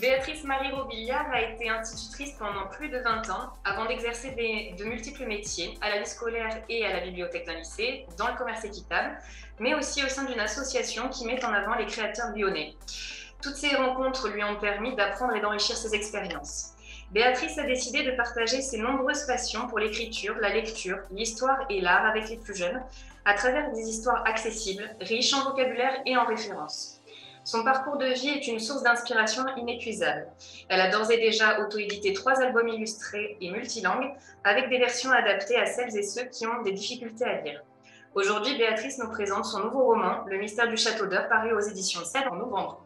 Béatrice Marie Robillard a été institutrice pendant plus de 20 ans, avant d'exercer de multiples métiers, à la vie scolaire et à la bibliothèque d'un lycée, dans le commerce équitable, mais aussi au sein d'une association qui met en avant les créateurs lyonnais. Toutes ces rencontres lui ont permis d'apprendre et d'enrichir ses expériences. Béatrice a décidé de partager ses nombreuses passions pour l'écriture, la lecture, l'histoire et l'art avec les plus jeunes, à travers des histoires accessibles, riches en vocabulaire et en références. Son parcours de vie est une source d'inspiration inépuisable. Elle a d'ores et déjà auto-édité 3 albums illustrés et multilangues, avec des versions adaptées à celles et ceux qui ont des difficultés à lire. Aujourd'hui, Béatrice nous présente son nouveau roman, Le mystère du château d'Or, paru aux éditions Sèvres en novembre.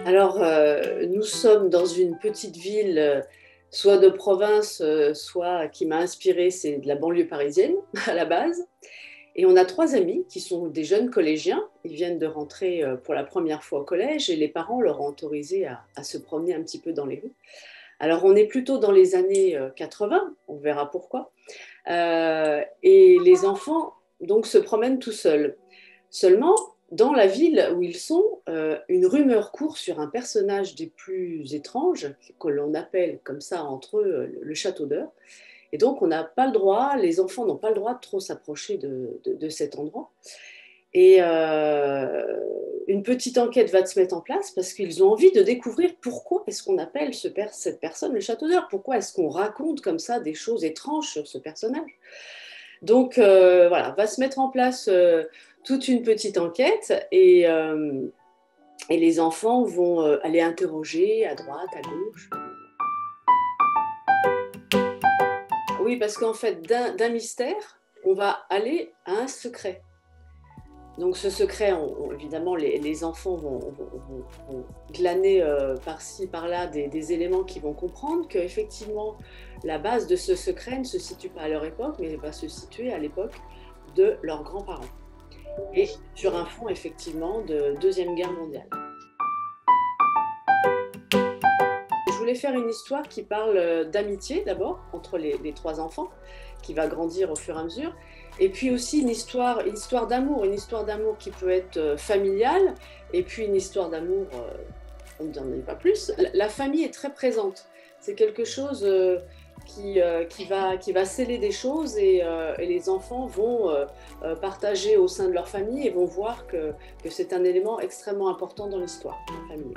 Alors, nous sommes dans une petite ville, soit de province, soit qui m'a inspirée, c'est de la banlieue parisienne à la base. Et on a 3 amis qui sont des jeunes collégiens. Ils viennent de rentrer pour la première fois au collège et les parents leur ont autorisé à se promener un petit peu dans les rues. Alors, on est plutôt dans les années 80, on verra pourquoi. Et les enfants, donc, se promènent tout seuls. Seulement, dans la ville où ils sont, une rumeur court sur un personnage des plus étranges, que l'on appelle comme ça entre eux le château d'Or. Et donc, on n'a pas le droit, les enfants n'ont pas le droit de trop s'approcher de cet endroit. Et une petite enquête va se mettre en place parce qu'ils ont envie de découvrir pourquoi est-ce qu'on appelle cette personne le château d'Or, pourquoi est-ce qu'on raconte comme ça des choses étranges sur ce personnage. Donc, voilà, va se mettre en place toute une petite enquête et les enfants vont aller interroger à droite, à gauche. Oui, parce qu'en fait, d'un mystère, on va aller à un secret. Donc ce secret, évidemment, les enfants vont glaner par-ci, par-là des éléments qui vont comprendre qu'effectivement, la base de ce secret ne se situe pas à leur époque, mais va se situer à l'époque de leurs grands-parents. Et sur un fond, effectivement, de Deuxième Guerre mondiale. Je voulais faire une histoire qui parle d'amitié d'abord entre les 3 enfants, qui va grandir au fur et à mesure, et puis aussi une histoire d'amour, qui peut être familiale, et puis une histoire d'amour, on ne dit pas plus. La famille est très présente, c'est quelque chose qui va sceller des choses et les enfants vont partager au sein de leur famille et vont voir que c'est un élément extrêmement important dans l'histoire, la famille.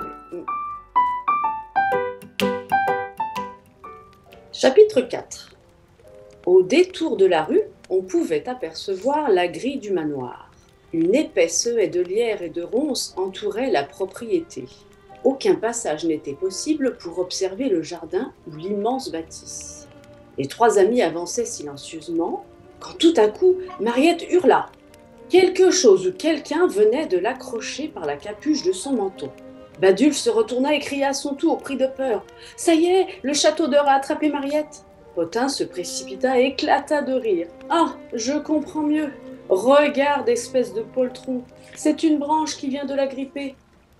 Chapitre 4. Au détour de la rue, on pouvait apercevoir la grille du manoir. Une épaisse haie de lierre et de ronces entourait la propriété. Aucun passage n'était possible pour observer le jardin ou l'immense bâtisse. Les 3 amis avançaient silencieusement, quand tout à coup, Mariette hurla. Quelque chose ou quelqu'un venait de l'accrocher par la capuche de son manteau. Badulf se retourna et cria à son tour, pris de peur. « Ça y est, le château d'Or a attrapé Mariette !» Potin se précipita et éclata de rire. « Ah, je comprends mieux. Regarde, espèce de poltron, c'est une branche qui vient de la gripper.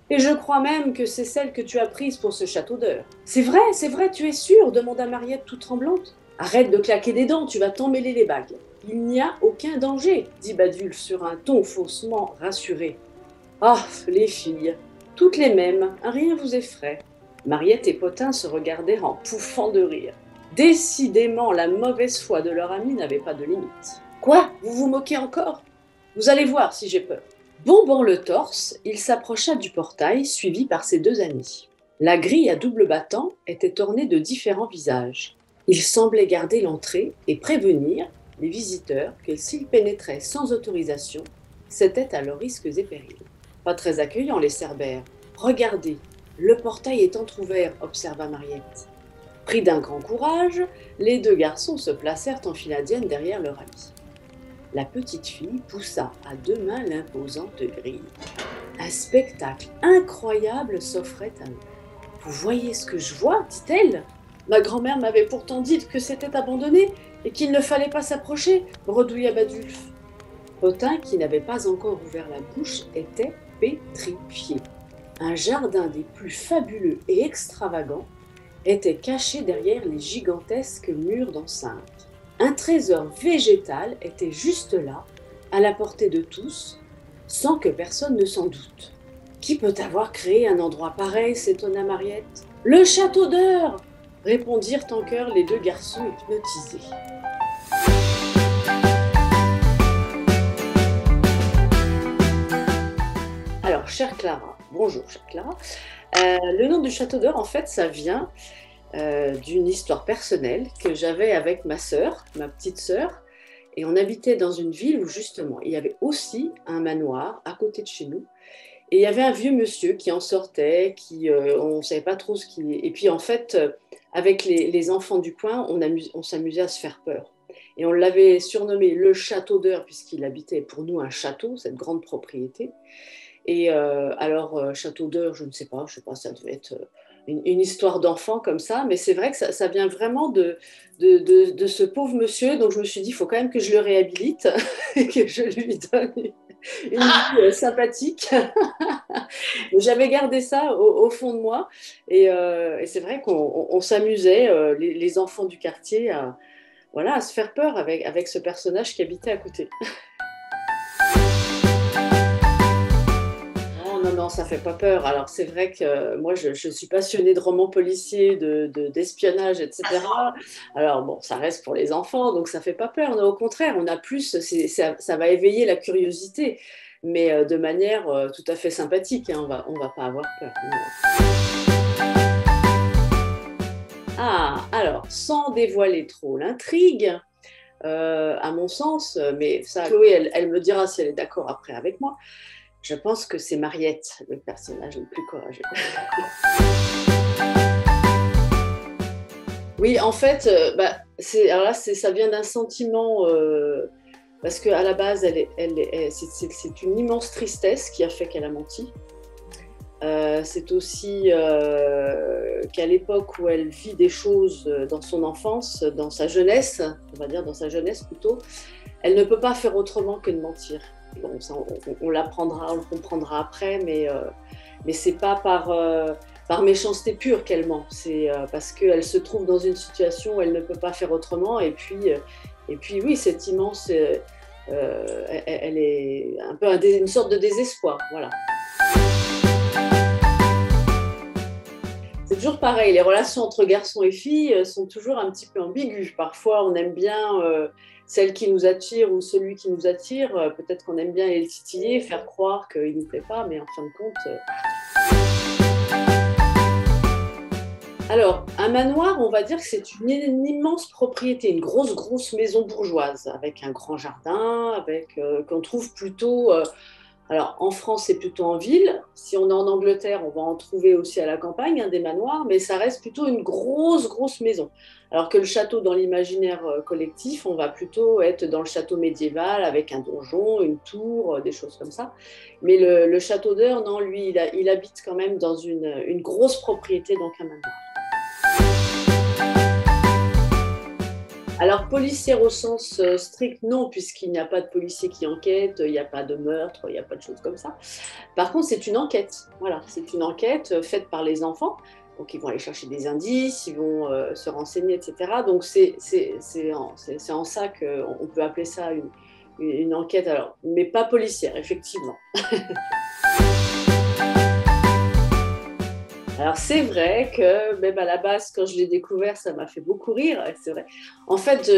Et je crois même que c'est celle que tu as prise pour ce château d'Or. »« C'est vrai, tu es sûre ?» demanda Mariette toute tremblante. « Arrête de claquer des dents, tu vas t'emmêler les bagues. »« Il n'y a aucun danger, » dit Badulf sur un ton faussement rassuré. « Ah, les filles, toutes les mêmes, rien vous effraie. » Mariette et Potin se regardèrent en pouffant de rire. Décidément, la mauvaise foi de leur ami n'avait pas de limite. « Quoi ? Vous vous moquez encore ? Vous allez voir si j'ai peur. » Bombant le torse, il s'approcha du portail, suivi par ses 2 amis. La grille à double battant était ornée de différents visages. Il semblait garder l'entrée et prévenir les visiteurs que s'ils pénétraient sans autorisation, c'était à leurs risques et périls. Pas très accueillants, les Cerbères. « Regardez, le portail est entrouvert, » observa Mariette. Pris d'un grand courage, les 2 garçons se placèrent en file indienne derrière leur ami. La petite fille poussa à 2 mains l'imposante grille. Un spectacle incroyable s'offrait à eux. « Vous voyez ce que je vois ?» dit-elle. « Ma grand-mère m'avait pourtant dit que c'était abandonné et qu'il ne fallait pas s'approcher, » bredouilla Badulf. Potin, qui n'avait pas encore ouvert la bouche, était pétrifié. Un jardin des plus fabuleux et extravagants était caché derrière les gigantesques murs d'enceinte. Un trésor végétal était juste là, à la portée de tous, sans que personne ne s'en doute. Qui peut avoir créé un endroit pareil s'étonna Mariette. Le château d'Eur répondirent en chœur les deux garçons hypnotisés. Alors, chère Clara, bonjour chère Clara. Le nom du château d'Eur, en fait, ça vient d'une histoire personnelle que j'avais avec ma sœur, ma petite sœur, et on habitait dans une ville où justement il y avait aussi un manoir à côté de chez nous, et il y avait un vieux monsieur qui en sortait, on ne savait pas trop ce qu'il... Et puis en fait, avec les enfants du coin, on s'amusait à se faire peur. Et on l'avait surnommé le château d'Eur, puisqu'il habitait pour nous un château, cette grande propriété. Et château d'Eur, je ne sais pas, ça devait être une histoire d'enfant comme ça, mais c'est vrai que ça vient vraiment de ce pauvre monsieur, donc je me suis dit, il faut quand même que je le réhabilite et que je lui donne une vie sympathique. J'avais gardé ça au fond de moi, et c'est vrai qu'on s'amusait, les enfants du quartier, à se faire peur avec ce personnage qui habitait à côté. Non, ça fait pas peur. Alors c'est vrai que moi je suis passionnée de romans policiers, d'espionnage, etc. Alors bon, ça reste pour les enfants, donc ça fait pas peur. Non, au contraire, on a plus, ça va éveiller la curiosité, mais de manière tout à fait sympathique. Hein, on va pas avoir peur. Ah, alors sans dévoiler trop l'intrigue, à mon sens, mais ça, Chloé, elle me dira si elle est d'accord après avec moi. Je pense que c'est Mariette, le personnage le plus courageux. Oui, en fait, ça vient d'un sentiment, parce qu'à la base, c'est une immense tristesse qui a fait qu'elle a menti. C'est aussi qu'à l'époque où elle vit des choses dans son enfance, dans sa jeunesse, on va dire dans sa jeunesse plutôt, elle ne peut pas faire autrement que de mentir. Bon, ça, on l'apprendra, on le comprendra après, mais c'est pas par méchanceté pure qu'elle ment, c'est parce qu'elle se trouve dans une situation où elle ne peut pas faire autrement, et puis oui, cette immense, elle est un peu une sorte de désespoir, voilà. C'est toujours pareil, les relations entre garçons et filles sont toujours un petit peu ambiguës. Parfois, on aime bien celle qui nous attire ou celui qui nous attire. Peut-être qu'on aime bien aller le titiller, faire croire qu'il ne nous plaît pas, mais en fin de compte... Alors, un manoir, on va dire que c'est une immense propriété, une grosse maison bourgeoise, avec un grand jardin, qu'on trouve plutôt... Alors, en France, c'est plutôt en ville. Si on est en Angleterre, on va en trouver aussi à la campagne, des manoirs, mais ça reste plutôt une grosse maison. Alors que le château, dans l'imaginaire collectif, on va plutôt être dans le château médiéval avec un donjon, une tour, des choses comme ça. Mais le château d'Eur, non, lui, il habite quand même dans une grosse propriété, donc un manoir. Alors, policière au sens strict, non, puisqu'il n'y a pas de policier qui enquête, il n'y a pas de meurtre, il n'y a pas de choses comme ça. Par contre, c'est une enquête. Voilà, c'est une enquête faite par les enfants. Donc, ils vont aller chercher des indices, ils vont se renseigner, etc. Donc, c'est en ça qu'on peut appeler ça une enquête, alors, mais pas policière, effectivement. Alors c'est vrai que même à la base, quand je l'ai découvert, ça m'a fait beaucoup rire, c'est vrai. En fait,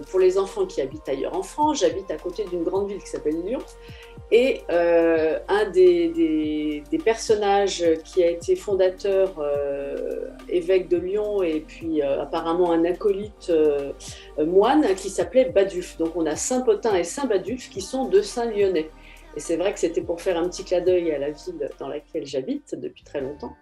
pour les enfants qui habitent ailleurs en France, j'habite à côté d'une grande ville qui s'appelle Lyon, et un des personnages qui a été fondateur, évêque de Lyon, et puis apparemment un acolyte moine, qui s'appelait Badulf. Donc on a Saint-Potin et Saint-Badulf qui sont deux saints lyonnais. Et c'est vrai que c'était pour faire un petit clin d'œil à la ville dans laquelle j'habite depuis très longtemps.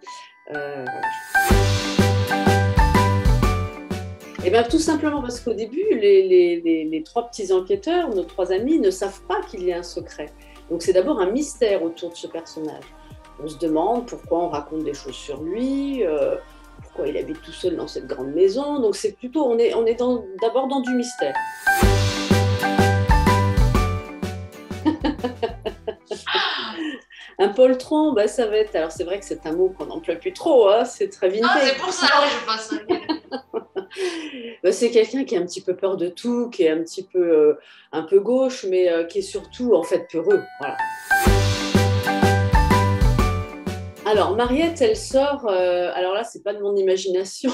Et bien tout simplement parce qu'au début, les trois petits enquêteurs, nos trois amis, ne savent pas qu'il y a un secret. Donc c'est d'abord un mystère autour de ce personnage. On se demande pourquoi on raconte des choses sur lui, pourquoi il habite tout seul dans cette grande maison. Donc c'est plutôt, on est d'abord dans du mystère. Un poltron, bah, ça va être... Alors c'est vrai que c'est un mot qu'on n'emploie plus trop, hein, c'est très vintage. Ah, c'est pour ça que je pense. Bah, c'est quelqu'un qui a un petit peu peur de tout, qui est un peu gauche, mais qui est surtout en fait peureux. Voilà. Alors, Mariette, elle sort, alors là, c'est pas de mon imagination,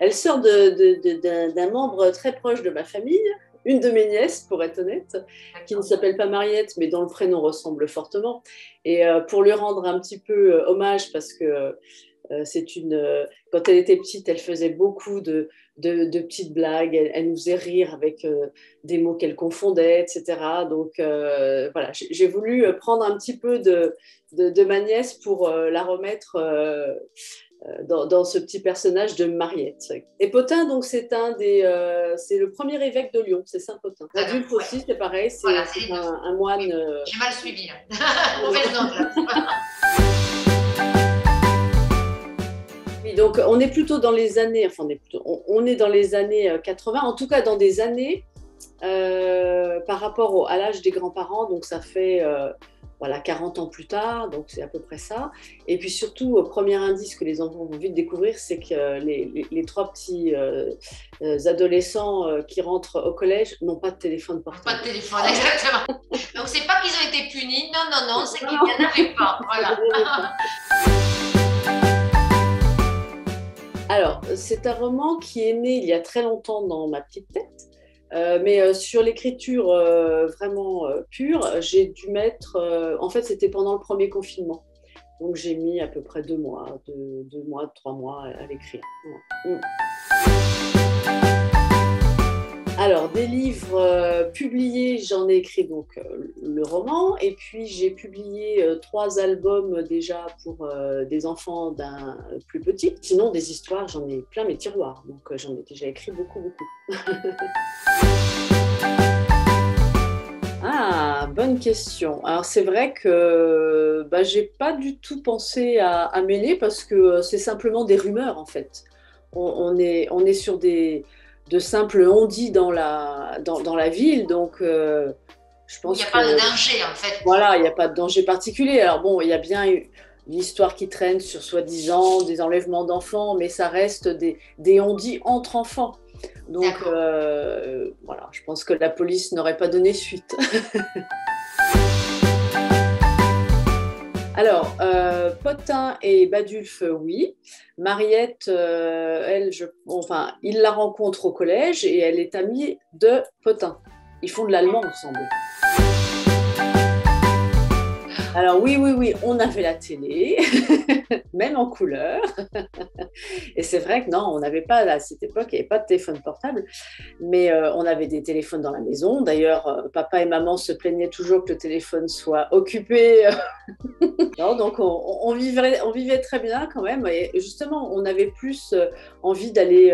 elle sort d'un membre très proche de ma famille, une de mes nièces, pour être honnête, qui ne s'appelle pas Mariette, mais dont le prénom ressemble fortement. Et pour lui rendre un petit peu hommage, parce que quand elle était petite, elle faisait beaucoup de petites blagues, elle nous faisait rire avec des mots qu'elle confondait, etc. Donc voilà, j'ai voulu prendre un petit peu de ma nièce pour la remettre dans ce petit personnage de Mariette. Et Pothin, donc, c'est le premier évêque de Lyon, c'est Saint Pothin. Adulphe aussi, c'est pareil, c'est voilà, un moine. J'ai mal suivi, mauvaise note là. Oui, donc on est plutôt dans les années, enfin on est dans les années 80, en tout cas dans des années par rapport à l'âge des grands-parents, donc ça fait voilà, 40 ans plus tard, donc c'est à peu près ça. Et puis surtout, premier indice que les enfants vont vite découvrir, c'est que les trois petits adolescents qui rentrent au collège n'ont pas de téléphone portable. Pas de téléphone, exactement. Donc c'est pas qu'ils ont été punis, non, c'est qu'il n'y en avait pas. Voilà. Alors, c'est un roman qui est né il y a très longtemps dans ma petite tête. Mais sur l'écriture vraiment pure, j'ai dû mettre. En fait, c'était pendant le premier confinement. Donc, j'ai mis à peu près 2 mois, 3 mois à l'écrire. Alors, des livres publiés, j'en ai écrit donc le roman, et puis j'ai publié 3 albums déjà pour des enfants d'un plus petit. Sinon, des histoires, j'en ai plein mes tiroirs, donc j'en ai déjà écrit beaucoup. Ah, bonne question. Alors, c'est vrai que j'ai pas du tout pensé à mêler parce que c'est simplement des rumeurs, en fait. On est sur de simples on-dit dans la ville, donc je pense qu'il n'y a pas de danger, en fait. Voilà, il n'y a pas de danger particulier. Alors bon, il y a bien une histoire qui traîne sur soi-disant des enlèvements d'enfants, mais ça reste des on-dit entre enfants. Donc voilà, je pense que la police n'aurait pas donné suite. Alors, Pothin et Badulphe, oui. Mariette, il la rencontre au collège et elle est amie de Pothin. Ils font de l'allemand ensemble. Alors oui, on avait la télé, même en couleur. Et c'est vrai que non, on n'avait pas, à cette époque, il n'y avait pas de téléphone portable, mais on avait des téléphones dans la maison. D'ailleurs, papa et maman se plaignaient toujours que le téléphone soit occupé. Non, donc on vivait très bien quand même. Et justement, on avait plus envie d'aller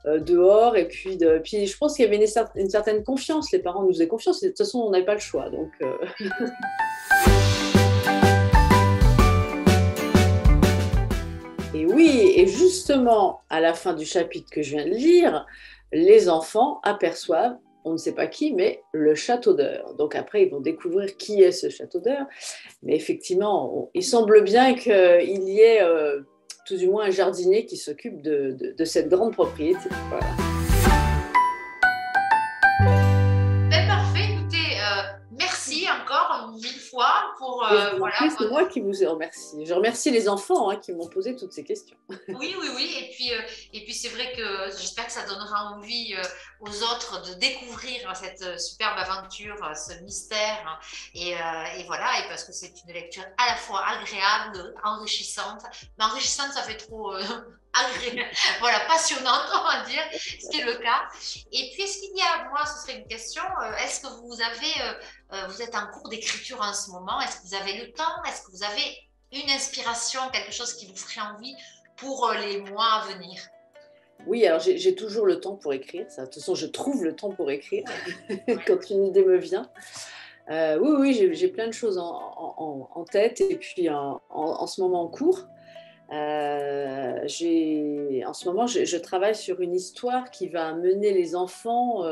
dehors. Et puis je pense qu'il y avait une certaine confiance. Les parents nous faisaient confiance. Et de toute façon, on n'avait pas le choix. Donc... Et oui, et justement, à la fin du chapitre que je viens de lire, les enfants aperçoivent, on ne sait pas qui, mais le château d'Eur. Donc après, ils vont découvrir qui est ce château d'Eur. Mais effectivement, il semble bien qu'il y ait tout du moins un jardinier qui s'occupe de cette grande propriété. Voilà. Encore 1000 fois pour voilà. C'est moi qui vous remercie. Je remercie les enfants qui m'ont posé toutes ces questions. Oui. Et puis c'est vrai que j'espère que ça donnera envie aux autres de découvrir cette superbe aventure, ce mystère. Et voilà, et parce que c'est une lecture à la fois agréable, enrichissante. Mais enrichissante, ça fait trop... voilà, passionnante, on va dire, ce qui est le cas. Et puis, est-ce qu'il y a, moi, ce serait une question, est-ce que vous êtes en cours d'écriture en ce moment? Est-ce que vous avez le temps? Est-ce que vous avez une inspiration, quelque chose qui vous ferait envie pour les mois à venir? Oui, alors j'ai toujours le temps pour écrire. Ça. De toute façon, je trouve le temps pour écrire quand une idée me vient. Oui, j'ai plein de choses en tête et puis en ce moment en cours. En ce moment, je travaille sur une histoire qui va mener les enfants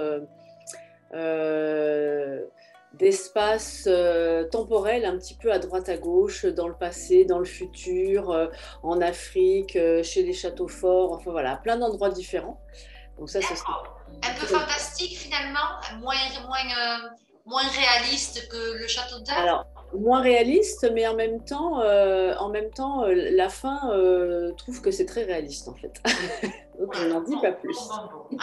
d'espace temporel un petit peu à droite à gauche, dans le passé, dans le futur, en Afrique, chez les châteaux forts, enfin voilà, plein d'endroits différents. Donc ça, un peu fantastique finalement, moins réaliste que le château d'Eur. Alors, moins réaliste, mais en même temps la fin trouve que c'est très réaliste en fait. Donc je n'en dis pas plus. Bon.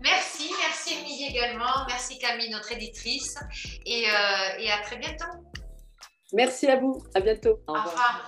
Merci Émilie également. Merci Camille, notre éditrice. Et à très bientôt. Merci à vous. À bientôt. Au revoir.